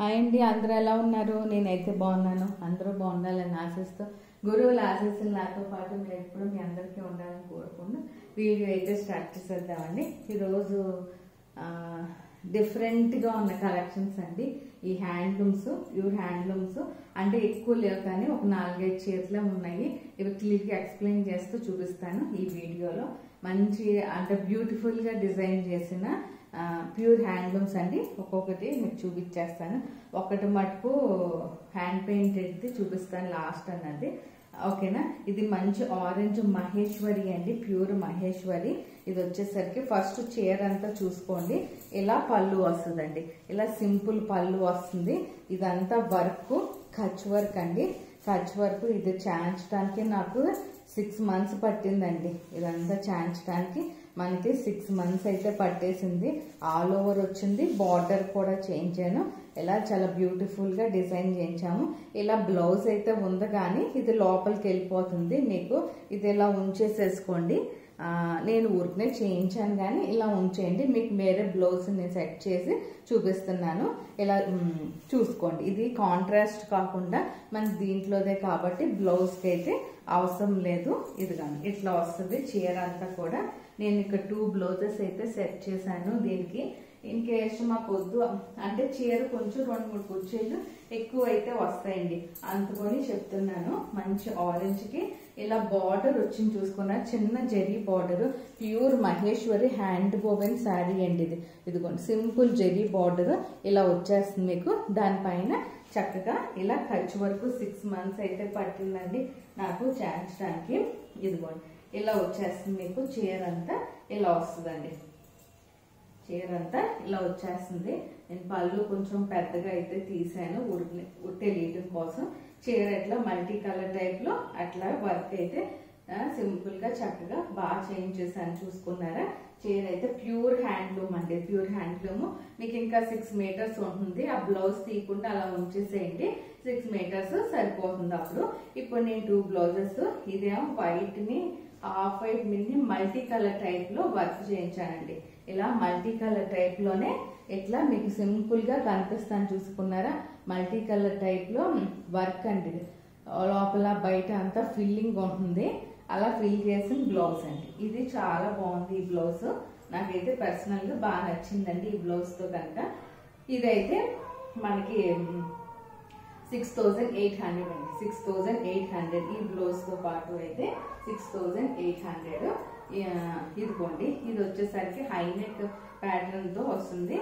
Hi అండి, అందరూ ఎలా ఉన్నారు? నేనైతే బాగున్నాను. అందరూ బాగుండాలని ఆశిస్తూ, గురువుల ఆశీస్సులు నాతో పాటు మీరు ఎప్పుడు మీ అందరికీ ఉండాలని కోరుకుంటూ వీడియో అయితే స్టార్ట్ చేసేద్దామండి. ఈరోజు డిఫరెంట్గా ఉన్న కలెక్షన్స్ అండి. ఈ హ్యాండ్లూమ్స్, ప్యూర్ హ్యాండ్లూమ్స్ అంటే ఎక్కువ లేవు కానీ ఒక 4-5 చీరలే ఉన్నాయి. ఇవి క్లియర్గా ఎక్స్ప్లెయిన్ చేస్తూ చూపిస్తాను ఈ వీడియోలో. మంచి అంటే బ్యూటిఫుల్గా డిజైన్ చేసిన ప్యూర్ హ్యాండ్లూమ్స్ అండి. ఒక్కొక్కటి మీకు చూపించేస్తాను. ఒకటి మటుకు హ్యాండ్ పెయింటెడ్ది చూపిస్తాను లాస్ట్ అన్నది, ఓకేనా? ఇది మంచి ఆరెంజ్ మహేశ్వరి అండి, ప్యూర్ మహేశ్వరి. ఇది వచ్చేసరికి ఫస్ట్ చీర అంతా చూసుకోండి. ఇలా పళ్ళు వస్తుందండి, ఇలా సింపుల్ పళ్ళు వస్తుంది. ఇదంతా వర్క్, కచ్ వర్క్ అండి. కచ్ వర్క్ ఇది చాంచడానికి నాకు 6 months పట్టిందండి. ఇదంతా చాంచడానికి మనకి 6 months అయితే పట్టేసింది. ఆల్ ఓవర్ వచ్చింది. బార్డర్ కూడా చేయించాను. ఇలా చాలా బ్యూటిఫుల్ గా డిజైన్ చేయించాము. ఇలా బ్లౌజ్ అయితే ఉంది కానీ ఇది లోపలికి వెళ్ళిపోతుంది. మీకు ఇది ఇలా ఉంచేసేసుకోండి. నేను ఊరికనే చేయించాను కానీ ఇలా ఉంచేయండి. మీకు వేరే బ్లౌజ్ నేను సెట్ చేసి చూపిస్తున్నాను. ఇలా చూసుకోండి. ఇది కాంట్రాస్ట్ కాకుండా మనకి దీంట్లోదే కాబట్టి బ్లౌజ్కి అయితే అవసరం లేదు. ఇది కానీ ఇట్లా వస్తుంది చీర అంతా కూడా. నేను ఇక్కడ 2 బ్లౌజెస్ అయితే సెట్ చేశాను దీనికి. ఇన్ కేస్ మాకు వద్దు అంటే చీర కొంచెం 2-3 కుర్చీలు ఎక్కువ అయితే వస్తాయండి, అందుకొని చెప్తున్నాను. మంచి ఆరెంజ్ కి ఇలా బార్డర్ వచ్చింది చూసుకున్నా, చిన్న zari border. Pure Maheshwari hand woven sari అండి ఇది. ఇదిగోండి సింపుల్ జరీ బార్డర్ ఇలా వచ్చేస్తుంది మీకు. దానిపైన చక్కగా ఇలా ఖర్చు వరకు 6 months అయితే పట్టిందండి నాకు చేయించడానికి. ఇదిగోండి ఇలా వచ్చేస్తుంది మీకు. చీర అంతా ఇలా వస్తుందండి. చీర అంతా ఇలా వచ్చేస్తుంది. నేను పళ్ళు కొంచెం పెద్దగా అయితే తీసాను తెలియటం కోసం. చీర ఇట్లా మల్టీ కలర్ టైప్ లో అట్లా వర్క్ అయితే సింపుల్ గా చక్కగా బాగా చేంజ్ చేశాను. చూసుకున్నారా? చీర అయితే ప్యూర్ హ్యాండ్లూమ్ అండి. Pure handloom. మీకు ఇంకా 6 meters ఉంటుంది. ఆ బ్లౌజ్ తీయకుండా అలా ఉంచేసేయండి. 6 meters సరిపోతుంది అప్పుడు. ఇప్పుడు నేను 2 బ్లౌజెస్, ఇదేమో వైట్ ని half white mini multi colour type లో వర్క్ చేయించానండి. ఇలా మల్టీ కలర్ టైప్ లోనే ఇట్లా మీకు సింపుల్ గా కనిపిస్తాను. చూసుకున్నారా? మల్టీ కలర్ టైప్ లో వర్క్ అండి. లోపల బయట అంతా ఫిల్లింగ్ ఉంటుంది. అలా ఫిల్ చేసిన బ్లౌజ్ అండి. ఇది చాలా బాగుంది ఈ బ్లౌజ్. నాకైతే పర్సనల్ గా బాగా నచ్చిందండి ఈ బ్లౌజ్ తో కనుక. ఇదైతే మనకి 6800 అండి. 6800 ఈ బ్లౌజ్ తో పాటు అయితే 6800. ఇదిగోండి ఇది వచ్చేసరికి హై నెక్ ప్యాటర్న్ తో వస్తుంది.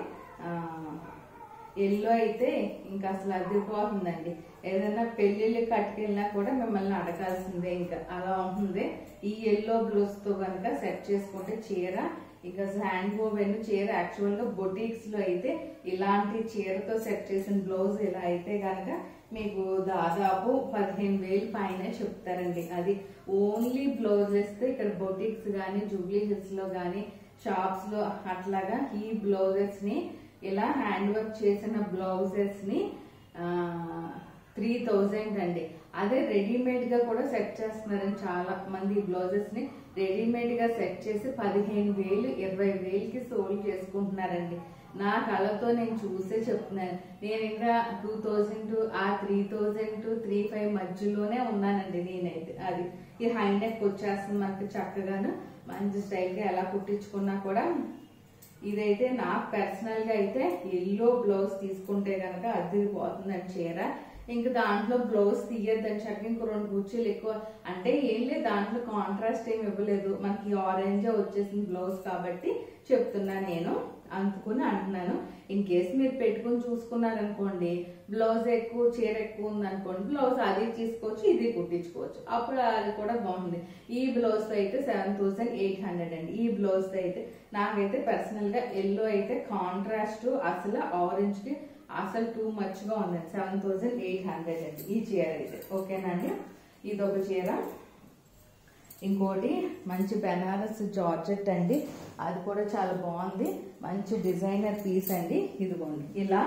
ఎల్లో అయితే ఇంకా అసలు అదిరిపోతుందండి. ఏదైనా పెళ్లిళ్ళు కట్టుకెళ్ళినా కూడా మిమ్మల్ని అడగాల్సిందే, ఇంకా అలా ఉంటుంది. ఈ ఎల్లో బ్లౌజ్ తో కనుక సెట్ చేసుకుంటే చీర ఇంకా హ్యాండ్ వోవెన్ చీర. యాక్చువల్ గా బొటిక్స్ లో అయితే ఇలాంటి చీరతో సెట్ చేసిన బ్లౌజ్ ఇలా అయితే కనుక మీకు దాదాపు 15,000 పైన చెప్తారండి. అది ఓన్లీ బ్లౌజెస్ తో. ఇక్కడ బొటిక్స్ గానీ, జూబ్లీ హిల్స్ లో గానీ, షాప్స్ లో అట్లాగా ఈ బ్లౌజెస్ ని ఇలా హ్యాండ్ వర్క్ చేసిన బ్లౌజెస్ ని 3,000 అండి. అదే రెడీమేడ్ గా కూడా సెట్ చేస్తున్నారని చాలా మంది ఈ బ్లౌజెస్ ని రెడీమేడ్ గా సెట్ చేసి 15,000, 20,000కి సోల్డ్ చేసుకుంటున్నారండి. నా కళతో నేను చూసే చెప్తున్నాను. నేను ఇంకా 2000 ఆ 3,000 to 3,500 మధ్యలోనే ఉన్నానండి నేనైతే. అది ఈ హై నెక్ వచ్చేస్తుంది మనకి చక్కగాను. మంచి స్టైల్ గా ఎలా కుట్టించుకున్నా కూడా. ఇదైతే నాకు పర్సనల్ గా అయితే ఎల్లో బ్లౌజ్ తీసుకుంటే కనుక అదిరిపోతుందండి చీర. ఇంకా దాంట్లో బ్లౌజ్ తీయద్దని చెప్పి ఇంకో 2 కుర్చీలు ఎక్కువ అంటే ఏం లేదు. దాంట్లో కాంట్రాస్ట్ ఏమి ఇవ్వలేదు. మనకి ఆరెంజ్ వచ్చేసింది బ్లౌజ్ కాబట్టి చెప్తున్నా నేను. అందుకుని అంటున్నాను. ఇన్ కేసు మీరు పెట్టుకుని చూసుకున్నారనుకోండి, బ్లౌజ్ ఎక్కువ చీర ఎక్కువ ఉంది అనుకోండి, బ్లౌజ్ అది తీసుకోవచ్చు, ఇది కుట్టించుకోవచ్చు. అప్పుడు అది కూడా బాగుంది. ఈ బ్లౌజ్ తో అయితే 7,800 అండి. ఈ బ్లౌజ్ తో అయితే నాకైతే పర్సనల్ గా ఎల్లో అయితే కాంట్రాస్ట్ అసలు ఆరెంజ్ కి అసలు టూ మచ్ గా ఉందండి. 7,800 అండి ఈ చీర అయితే. ఓకేనండి? ఇదొక చీర. ఇంకోటి మంచి బెనారస్ జార్జెట్ అండి. అది కూడా చాలా బాగుంది. మంచి డిజైనర్ పీస్ అండి. ఇదిగోండి ఇలా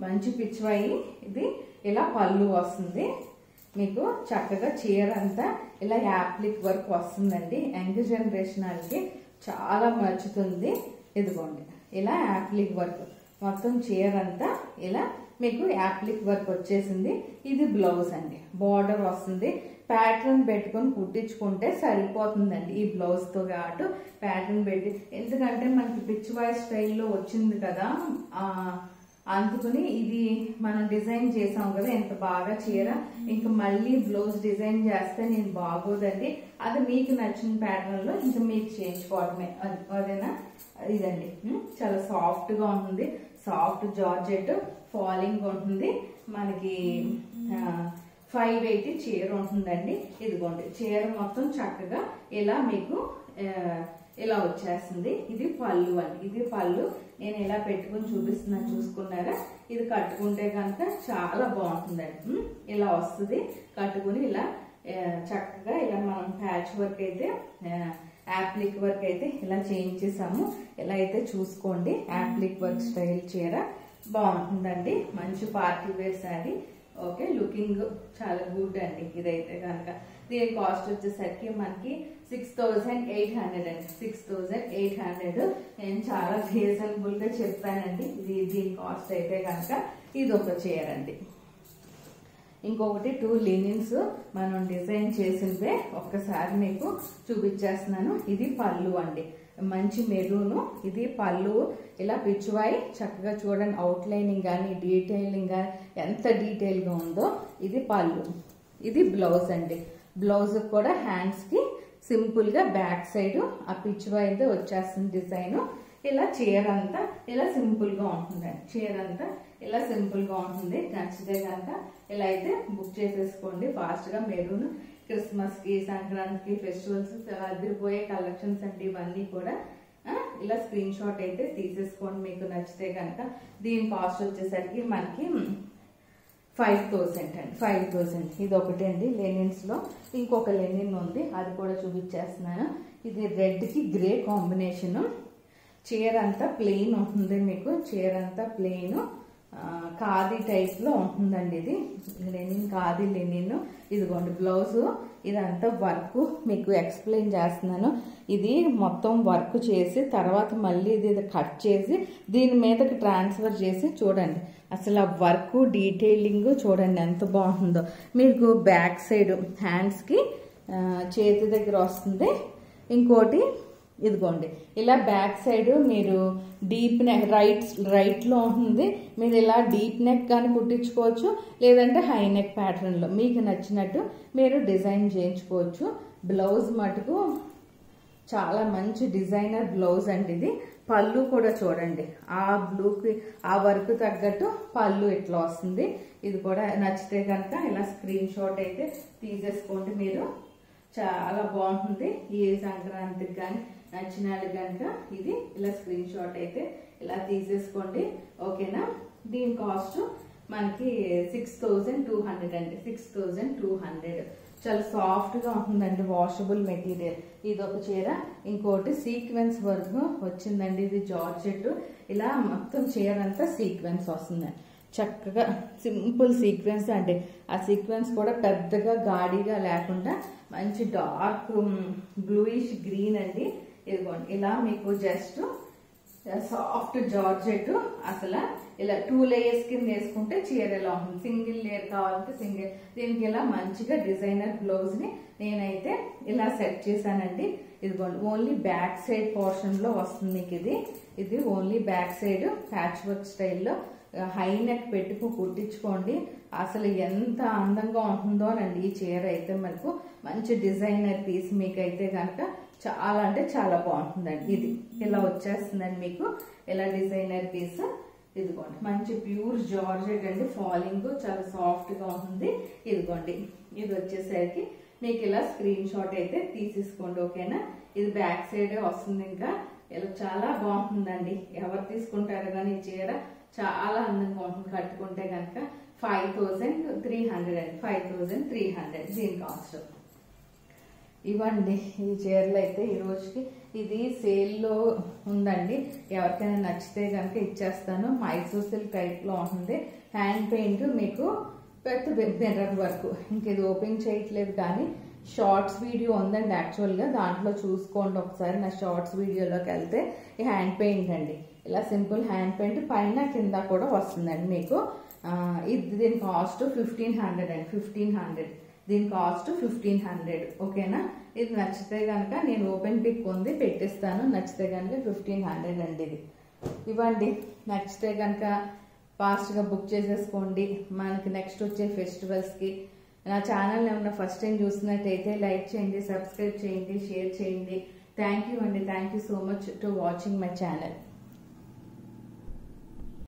మంచి పిచ్చివాయి. ఇది ఇలా పళ్ళు వస్తుంది మీకు. చక్కగా చీర అంతా ఇలా యాప్లిక్ వర్క్ వస్తుందండి. యంగ్ జనరేషన్ వాళ్ళకి చాలా నచ్చుతుంది. ఇదిగోండి ఇలా యాప్లిక్ వర్క్ మొత్తం చీర అంతా ఇలా మీకు యాప్లిక్ వర్క్ వచ్చేసింది. ఇది బ్లౌజ్ అండి, బార్డర్ వస్తుంది. ప్యాటర్న్ పెట్టుకొని కుట్టించుకుంటే సరిపోతుందండి. ఈ బ్లౌజ్తో కాటు ప్యాటర్న్ పెట్టి, ఎందుకంటే మనకి పిచ్ వాయ్ స్టైల్లో వచ్చింది కదా, అందుకని ఇది మనం డిజైన్ చేసాం కదా ఎంత బాగా చీర. ఇంకా మళ్ళీ బ్లౌజ్ డిజైన్ చేస్తే నేను బాగోదండి. అది మీకు నచ్చిన ప్యాటర్న్ లో ఇంకా మీకు చేయించుకోవడమే, అదేనా. ఇదండి చాలా సాఫ్ట్ గా ఉంటుంది, సాఫ్ట్ జార్జెట్ ఫాలింగ్ ఉంటుంది. మనకి 580 చీర ఉంటుందండి. ఇదిగోండి చీర మొత్తం చక్కగా ఇలా మీకు ఇలా వచ్చేస్తుంది. ఇది పళ్ళు అండి, ఇది పళ్ళు. నేను ఇలా పెట్టుకుని చూపిస్తున్నాను, చూసుకున్నారా. ఇది కట్టుకుంటే కనుక చాలా బాగుంటుందండి. ఇలా వస్తుంది కట్టుకుని ఇలా చక్కగా ఇలా మనం ప్యాచ్ వర్క్ అయితే యాప్లిక్ వర్క్ అయితే ఇలా చేయించేసాము. ఇలా అయితే చూసుకోండి, యాప్లిక్ వర్క్ స్టైల్ చీర బాగుంటుందండి. మంచి party wear sari. Okay, looking చాలా గుడ్ అండి. ఇదైతే కనుక దీని కాస్ట్ వచ్చేసరికి మనకి 6800 అండి. 6800 నేను చాలా రీజనబుల్ గా చెప్పానండి. దీని కాస్ట్ అయితే కనుక ఇది ఒక చీర అండి. ఇంకొకటి 2 లినిన్స్ మనం డిజైన్ చేసిందే ఒక్కసారి మీకు చూపించేస్తున్నాను. ఇది పళ్ళు అండి, మంచి మెరూను. ఇది పళ్ళు ఇలా పిచ్చువాయి చక్కగా చూడండి, అవుట్ లైనింగ్ కానీ డీటెయిలింగ్ కానీ ఎంత డీటెయిల్ గా ఉందో. ఇది పళ్ళు. ఇది బ్లౌజ్ అండి. బ్లౌజ్ కూడా హ్యాండ్స్ కి సింపుల్ గా బ్యాక్ సైడ్ ఆ పిచ్చువాయి అయితే వచ్చేస్తుంది డిజైన్. ఇలా చీర అంతా ఇలా సింపుల్ గా ఉంటుందండి. చీర అంతా ఇలా సింపుల్ గా ఉంటుంది. నచ్చితే కనుక ఇలా అయితే బుక్ చేసేసుకోండి ఫాస్ట్ గా. మెరూన్ క్రిస్మస్ కి, సంక్రాంతికి, ఫెస్టివల్స్ అదిరిపోయే కలెక్షన్స్ అండి ఇవన్నీ కూడా. ఇలా స్క్రీన్ షాట్ అయితే తీసేసుకోండి మీకు నచ్చితే కనుక. దీని కాస్ట్ వచ్చేసరికి మనకి 5000 అండి. 5000. ఇది ఒకటి అండి. లెనిన్స్ లో ఇంకొక లెనిన్ ఉంది, అది కూడా చూపించేస్తున్నాను. ఇది రెడ్ కి గ్రే కాంబినేషన్. చీర అంతా ప్లెయిన్ ఉంటుంది మీకు. చీర అంతా ప్లెయిన్ ఖాదీ టైప్ లో ఉంటుందండి. ఇది లెనిన్, ఖాదీ లెనిన్. ఇదిగోండి బ్లౌజ్. ఇదంతా వర్క్ మీకు ఎక్స్ప్లెయిన్ చేస్తున్నాను. ఇది మొత్తం వర్క్ చేసి తర్వాత మళ్ళీ ఇది కట్ చేసి దీని మీదకి ట్రాన్స్ఫర్ చేసి చూడండి. అసలు ఆ వర్క్ డీటెయిలింగ్ చూడండి ఎంత బాగుందో. మీకు బ్యాక్ సైడ్ హ్యాండ్స్ కి చేతి దగ్గర వస్తుంది. ఇంకోటి ఇదిగోండి ఇలా బ్యాక్ సైడ్ మీరు డీప్ నెక్ రైట్ లో ఉంటుంది. మీరు ఇలా డీప్ నెక్ కానీ కుట్టించుకోవచ్చు, లేదంటే హై నెక్ ప్యాటర్న్ లో మీకు నచ్చినట్టు మీరు డిజైన్ చేయించుకోవచ్చు. బ్లౌజ్ మటుకు చాలా మంచి డిజైనర్ బ్లౌజ్ అండి ఇది. పళ్ళు కూడా చూడండి, ఆ బ్లూకి ఆ వర్క్ తగ్గట్టు పళ్ళు ఇట్లా వస్తుంది. ఇది కూడా నచ్చితే కనుక ఇలా స్క్రీన్ షాట్ అయితే తీసేసుకోండి మీరు. చాలా బాగుంటుంది. ఈ సంక్రాంతికి కానీ నచ్చిన కనుక ఇది ఇలా స్క్రీన్ షాట్ అయితే ఇలా తీసేసుకోండి. ఓకేనా. దీని కాస్ట్ మనకి 6200 అండి. 6200. చాలా సాఫ్ట్ గా ఉంటుందండి, వాషబుల్ మెటీరియల్. ఇది ఒక చీర. ఇంకోటి సీక్వెన్స్ వర్క్ వచ్చిందండి. ఇది జార్జెట్. ఇలా మొత్తం చీర అంతా సీక్వెన్స్ వస్తుంది. చక్కగా సింపుల్ సీక్వెన్స్ అండి. ఆ సీక్వెన్స్ కూడా పెద్దగా గాడిగా లేకుండా మంచి డార్క్ బ్లూయిష్ గ్రీన్ అండి. ఇదిగోండి ఇలా మీకు జస్ట్ సాఫ్ట్ జార్జెట్. అసలు ఇలా 2 లేయర్స్ కింద వేసుకుంటే చీర ఎలా ఉంటుంది. సింగిల్ లేయర్ కావాలంటే సింగిల్. దీనికి ఇలా మంచిగా డిజైనర్ బ్లౌజ్ ని నేనైతే ఇలా సెట్ చేశానండి. ఇదిగోండి ఓన్లీ బ్యాక్ సైడ్ పోర్షన్ లో వస్తుంది మీకు. ఇది only back side patch work స్టైల్లో హై నెక్ పెట్టుకు కుట్టించుకోండి. అసలు ఎంత అందంగా ఉంటుందో అండి ఈ చీర అయితే. మనకు మంచి డిజైనర్ పీస్ మీకైతే కనుక చాలా అంటే చాలా బాగుంటుందండి. ఇది ఇలా వచ్చేస్తుందండి మీకు ఇలా డిజైనర్ పీస్. ఇదిగోండి మంచి ప్యూర్ జార్జెట్ అండి. ఫాలింగ్ చాలా సాఫ్ట్ గా ఉంటుంది. ఇదిగోండి ఇది వచ్చేసరికి మీకు ఇలా స్క్రీన్ షాట్ అయితే తీసేసుకోండి. ఓకేనా. ఇది బ్యాక్ సైడ్ వస్తుంది. ఇంకా ఇలా చాలా బాగుంటుందండి. ఎవరు తీసుకుంటారు కానీ ఈ చీర చాలా అందంగా ఉంటుంది కట్టుకుంటే కనుక. 5300 అండి. 5300 దీని కాస్ట్. ఇవ్వండి ఈ చీరలు అయితే ఈ రోజుకి. ఇది సేల్లో ఉందండి. ఎవరికైనా నచ్చితే కనుక ఇచ్చేస్తాను. మైసూర్ సిల్క్ టైప్ లో ఉంటుంది. హ్యాండ్ పెయింట్ మీకు పెద్ద మిర్రర్ వర్క్. ఇంక ఇది ఓపెన్ చేయట్లేదు కానీ షార్ట్స్ వీడియో ఉందండి యాక్చువల్గా. దాంట్లో చూసుకోండి ఒకసారి. నా షార్ట్స్ వీడియోలోకి వెళ్తే ఈ హ్యాండ్ పెయింట్ అండి. ఇలా సింపుల్ హ్యాండ్ పెయింట్ పైన కింద కూడా వస్తుందండి మీకు. ఇది దీని కాస్ట్ 1500 అండి. 1500 దీని కాస్ట్ 1500. ఓకేనా? ఇది నచ్చితే కనుక నేను ఓపెన్ పిక్ ఉంది పెట్టిస్తాను. నచ్చితే కనుక 1500 అండి. ఇది ఇవ్వండి. నచ్చితే కనుక ఫాస్ట్గా బుక్ చేసేసుకోండి. మనకి నెక్స్ట్ వచ్చే ఫెస్టివల్స్కి. నా ఛానల్ ఏమన్నా ఫస్ట్ టైం చూసినట్టయితే లైక్ చేయండి, సబ్స్క్రైబ్ చేయండి, షేర్ చేయండి. థ్యాంక్ యూ అండి. Thank you so much to watching my channel.